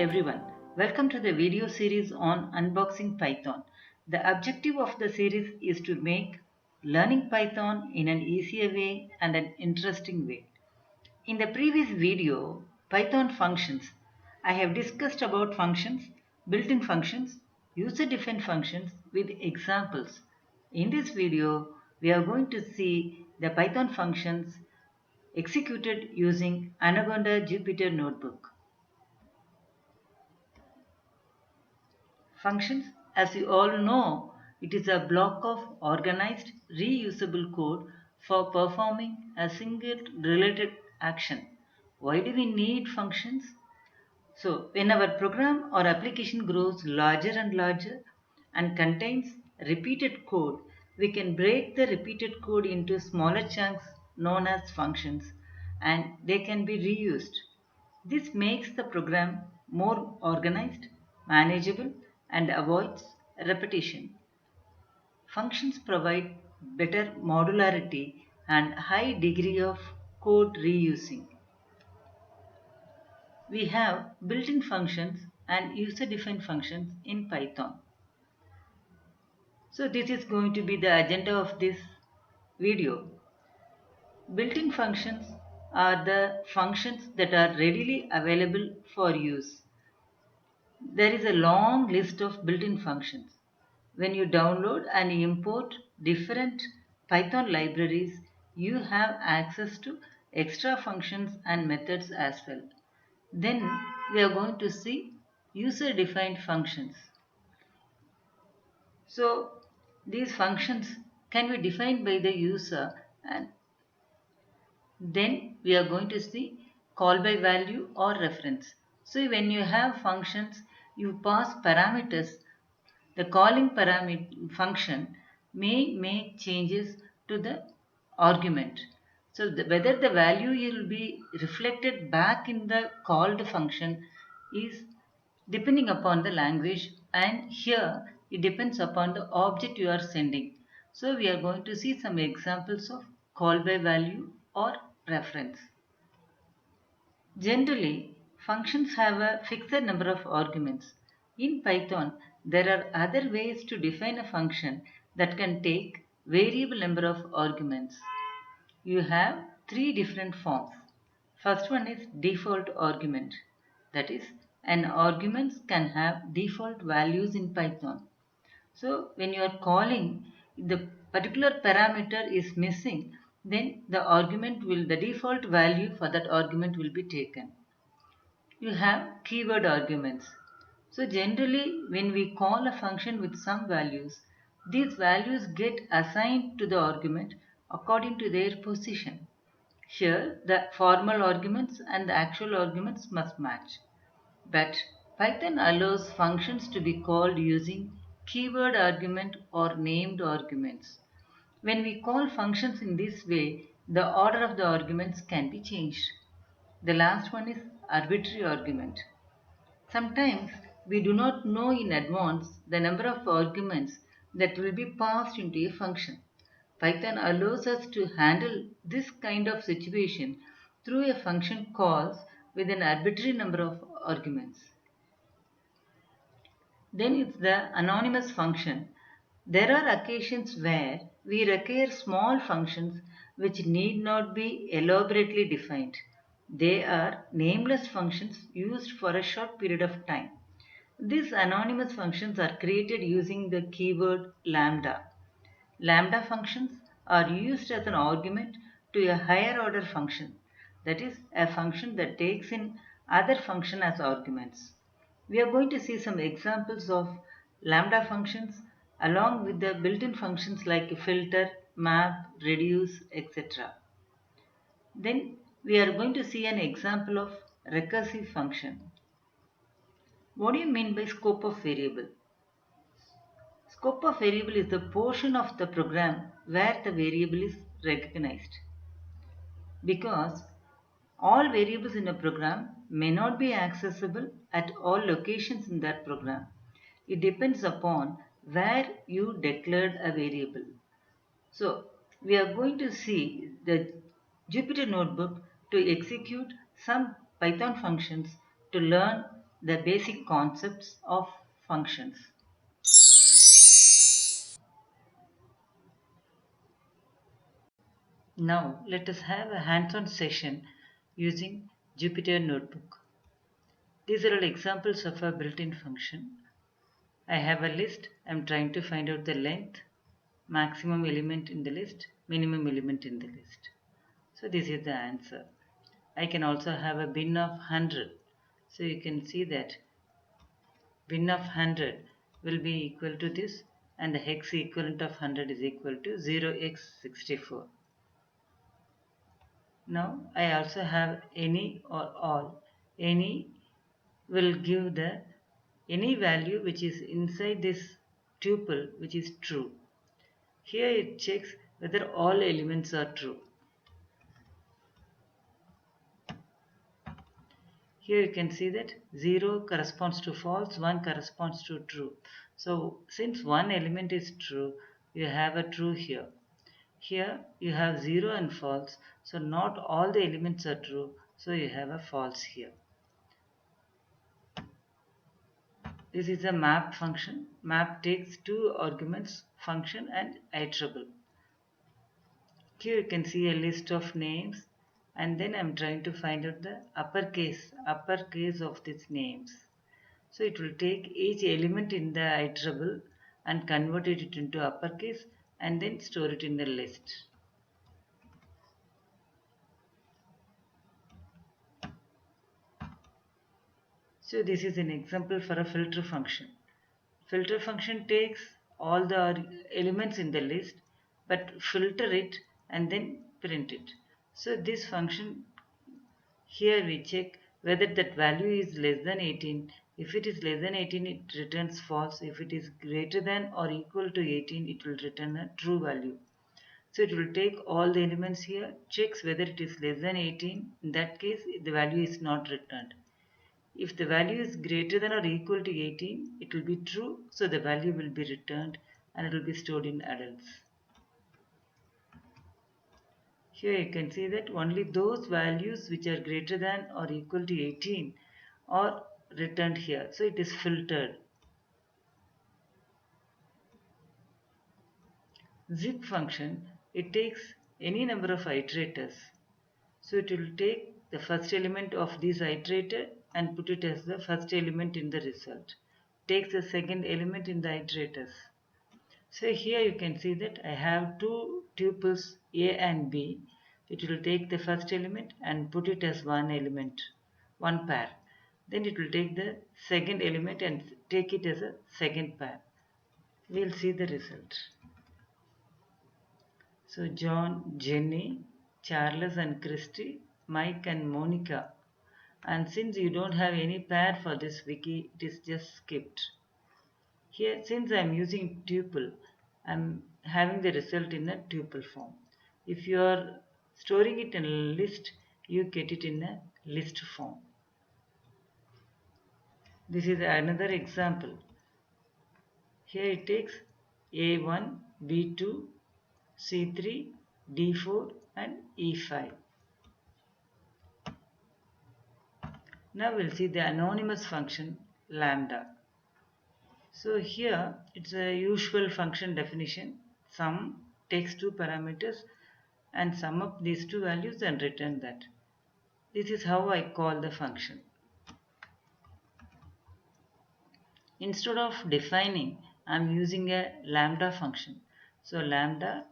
everyone, welcome to the video series on unboxing Python. The objective of the series is to make learning Python in an easier way and an interesting way. In the previous video, Python functions, I have discussed about functions, built-in functions, user-defined functions with examples. In this video, we are going to see the Python functions executed using Anaconda Jupyter Notebook. Functions, as you all know, it is a block of organized, reusable code for performing a single related action. Why do we need functions? So, when our program or application grows larger and larger and contains repeated code, we can break the repeated code into smaller chunks known as functions and they can be reused. This makes the program more organized, manageable, and avoids repetition. Functions provide better modularity and high degree of code reusing. We have built-in functions and user-defined functions in Python. So this is going to be the agenda of this video. Built-in functions are the functions that are readily available for use. There is a long list of built-in functions. When you download and import different Python libraries, you have access to extra functions and methods as well. Then we are going to see user-defined functions. So these functions can be defined by the user, and then we are going to see call by value or reference. So when you have functions, you pass parameters. The calling parameter function may make changes to the argument. So whether the value will be reflected back in the called function is depending upon the language, and here it depends upon the object you are sending. So we are going to see some examples of call by value or reference. Generally, functions have a fixed number of arguments. In Python, there are other ways to define a function that can take variable number of arguments. You have three different forms. First one is default argument. That is, an argument can have default values in Python. So when you are calling, the particular parameter is missing, then the default value for that argument will be taken. You have keyword arguments. So generally when we call a function with some values, these values get assigned to the argument according to their position. Here the formal arguments and the actual arguments must match. But Python allows functions to be called using keyword argument or named arguments. When we call functions in this way, the order of the arguments can be changed. The last one is arbitrary argument. Sometimes we do not know in advance the number of arguments that will be passed into a function. Python allows us to handle this kind of situation through a function calls with an arbitrary number of arguments. Then it's the anonymous function. There are occasions where we require small functions which need not be elaborately defined. They are nameless functions used for a short period of time. These anonymous functions are created using the keyword lambda. Lambda functions are used as an argument to a higher order function, that is, a function that takes in other function as arguments. We are going to see some examples of lambda functions along with the built-in functions like filter, map, reduce, etc. Then we are going to see an example of recursive function. What do you mean by scope of variable? Scope of variable is the portion of the program where the variable is recognized. Because all variables in a program may not be accessible at all locations in that program. It depends upon where you declared a variable. So we are going to see the Jupyter Notebook to execute some Python functions to learn the basic concepts of functions. Now let us have a hands-on session using Jupyter Notebook. These are all examples of a built-in function. I have a list. I'm trying to find out the length, maximum element in the list, minimum element in the list. So this is the answer. I can also have a bin of 100. So you can see that bin of 100 will be equal to this, and the hex equivalent of 100 is equal to 0x64. Now I also have any or all. Any will give the any value which is inside this tuple which is true. Here it checks whether all elements are true. Here you can see that 0 corresponds to false, 1 corresponds to true. So since one element is true, you have a true here. Here you have 0 and false, so not all the elements are true, so you have a false here. This is a map function. Map takes two arguments, function and iterable. Here you can see a list of names, and then I'm trying to find out the uppercase of these names. So it will take each element in the iterable and convert it into uppercase and then store it in the list. So this is an example for a filter function. Filter function takes all the elements in the list but filter it and then print it. So this function, here we check whether that value is less than 18. If it is less than 18, it returns false. If it is greater than or equal to 18, it will return a true value. So it will take all the elements here, checks whether it is less than 18. In that case, the value is not returned. If the value is greater than or equal to 18, it will be true, so the value will be returned and it will be stored in adults. Here you can see that only those values which are greater than or equal to 18 are returned here. So it is filtered. Zip function, it takes any number of iterators. So it will take the first element of this iterator and put it as the first element in the result. Takes the second element in the iterators. So here you can see that I have two tuples A and B. It will take the first element and put it as one element, one pair. Then it will take the second element and take it as a second pair. We'll see the result. So John, Jenny, Charles and Christy, Mike and Monica. And since you don't have any pair for this wiki, it is just skipped. Here, since I am using tuple, I am having the result in a tuple form. If you are storing it in a list, you get it in a list form. This is another example. Here it takes A1, B2, C3, D4 and E5. Now we'll see the anonymous function lambda. So here it's a usual function definition. Sum takes two parameters and sum up these two values and return that. This is how I call the function. Instead of defining, I'm using a lambda function. So lambda,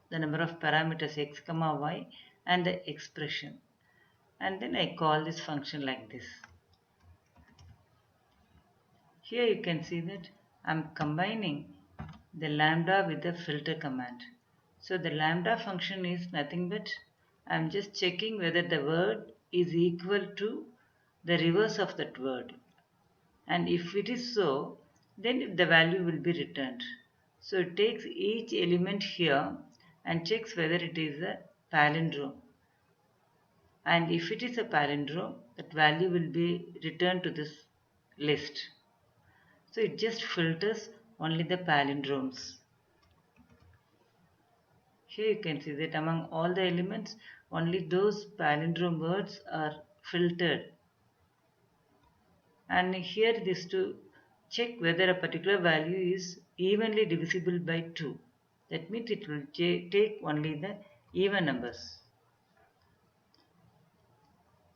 the number of parameters x comma y and the expression. And then I call this function like this. Here you can see that I'm combining the lambda with the filter command. So the lambda function is nothing but I'm just checking whether the word is equal to the reverse of that word. And if it is so, then the value will be returned. So it takes each element here and checks whether it is a palindrome. And if it is a palindrome, that value will be returned to this list. So it just filters only the palindromes. Here you can see that among all the elements, only those palindrome words are filtered. and here it is to check whether a particular value is evenly divisible by 2. That means it will take only the even numbers.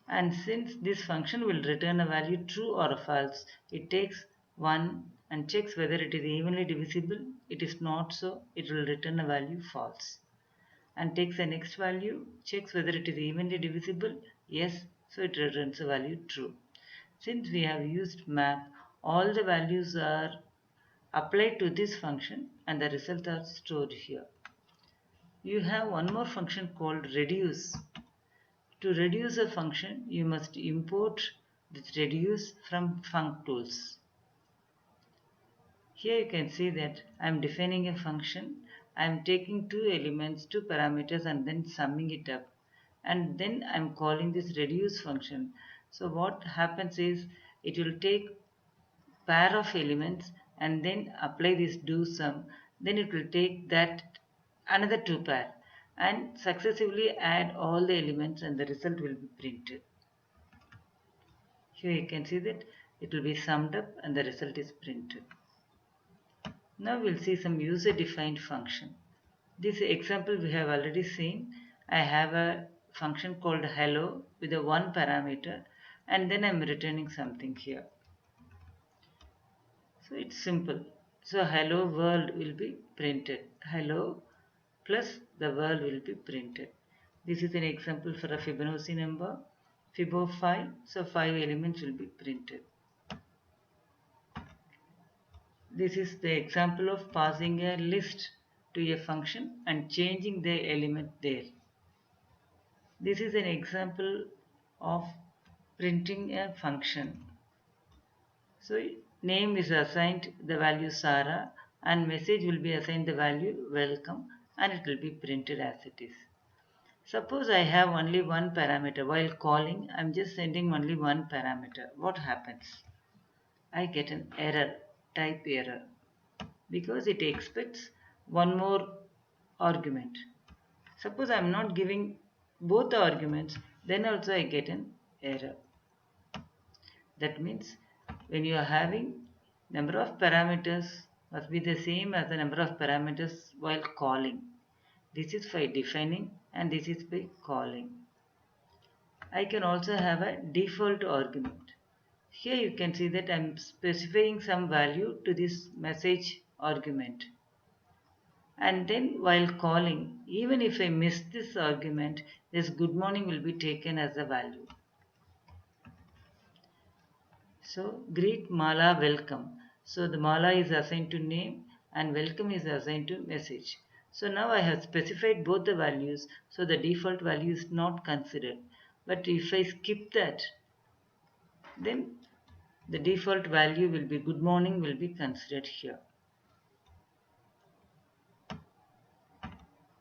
And since this function will return a value true or false, it takes 1 and checks whether it is evenly divisible. It is not so, it will return a value false. And takes the next value, checks whether it is evenly divisible. Yes, so it returns a value true. Since we have used map, all the values are applied to this function and the results are stored here. You have one more function called reduce. To reduce a function, you must import this reduce from functools. Here you can see that I am defining a function. I am taking two elements, two parameters, and then summing it up. And then I am calling this reduce function. So what happens is it will take pair of elements and then apply this do sum. Then it will take that another two pair and successively add all the elements and the result will be printed. Here you can see that it will be summed up and the result is printed. Now we'll see some user defined function. This example we have already seen. I have a function called hello with a one parameter and then I'm returning something here. So it's simple. So hello world will be printed. Hello plus the world will be printed. This is an example for a Fibonacci number. Fibo 5. So 5 elements will be printed. This is the example of passing a list to a function and changing the element there. This is an example of printing a function. So name is assigned the value Sarah and message will be assigned the value welcome and it will be printed as it is. Suppose I have only one parameter. While calling, I am just sending only one parameter. What happens? I get an error, type error, because it expects one more argument. Suppose I am not giving both the arguments, then also I get an error. That means when you are having number of parameters must be the same as the number of parameters while calling. This is by defining and this is by calling. I can also have a default argument. Here you can see that I am specifying some value to this message argument. And then while calling, even if I miss this argument, this good morning will be taken as a value. So greet Mala welcome. So the Mala is assigned to name and welcome is assigned to message. So now I have specified both the values, so the default value is not considered. But if I skip that, then the default value will be good morning will be considered here.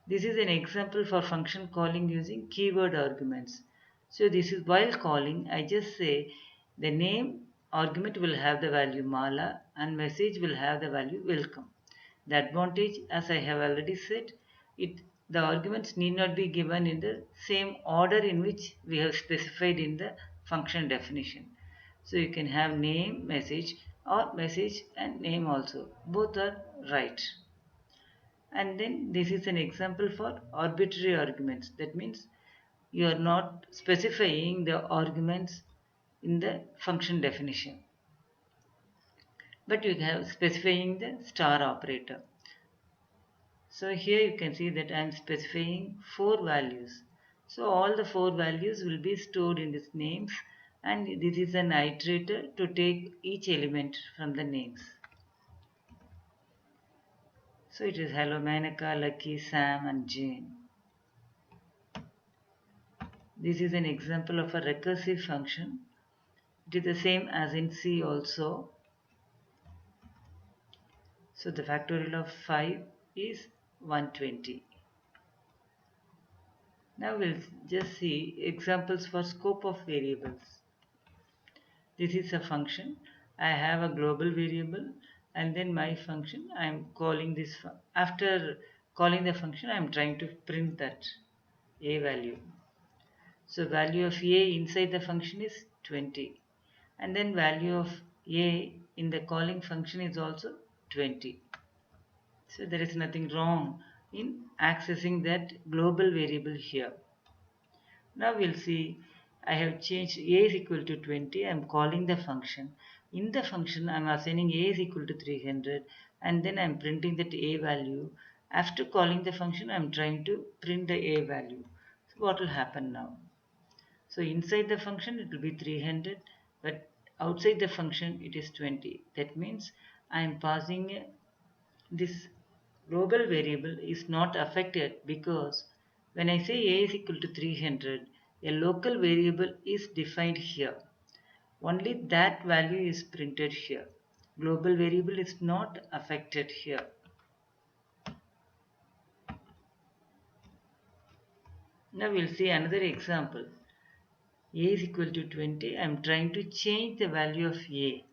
This is an example for function calling using keyword arguments. So this is while calling, I just say the name argument will have the value Mala and message will have the value welcome. The advantage, as I have already said, the arguments need not be given in the same order in which we have specified in the function definition. So you can have name, message or message and name also. Both are right. And then this is an example for arbitrary arguments. That means you are not specifying the arguments in the function definition, but you have specifying the star operator. So here you can see that I am specifying 4 values. So all the 4 values will be stored in these names and this is an iterator to take each element from the names. So it is hello Manaka, Lucky, Sam and Jane. This is an example of a recursive function. It is the same as in C also. So the factorial of 5 is 120. Now we'll just see examples for scope of variables. This is a function. I have a global variable and then my function I am calling this. After calling the function I am trying to print that a value. So value of a inside the function is 20. and then value of a in the calling function is also 20. So there is nothing wrong in accessing that global variable here. Now we'll see I have changed a is equal to 20. I'm calling the function. In the function I'm assigning a is equal to 300 and then I'm printing that a value. After calling the function I'm trying to print the a value. So what will happen now? So inside the function it will be 300 but outside the function it is 20. That means I am passing this global variable is not affected because when I say a is equal to 300, a local variable is defined here. Only that value is printed here. Global variable is not affected here. Now we'll see another example. A is equal to 20. I am trying to change the value of a.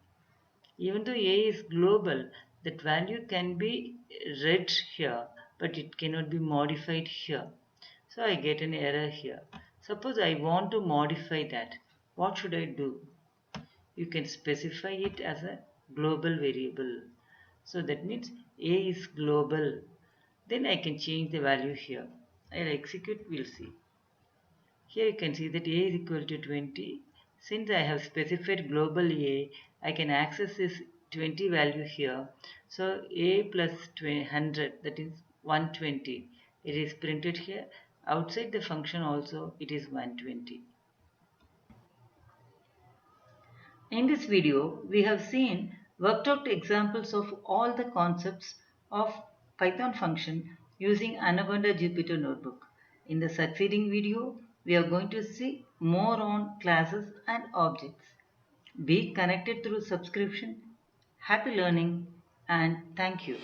Even though a is global, that value can be read here, but it cannot be modified here. So I get an error here. Suppose I want to modify that. What should I do? You can specify it as a global variable. So that means a is global. Then I can change the value here. I'll execute, we'll see. Here you can see that a is equal to 20. Since I have specified global a, I can access this 20 value here. So a plus 100, that is 120. It is printed here. Outside the function also it is 120. In this video, we have seen worked out examples of all the concepts of Python function using Anaconda Jupyter Notebook. In the succeeding video, we are going to see more on classes and objects. Be connected through subscription. Happy learning and thank you.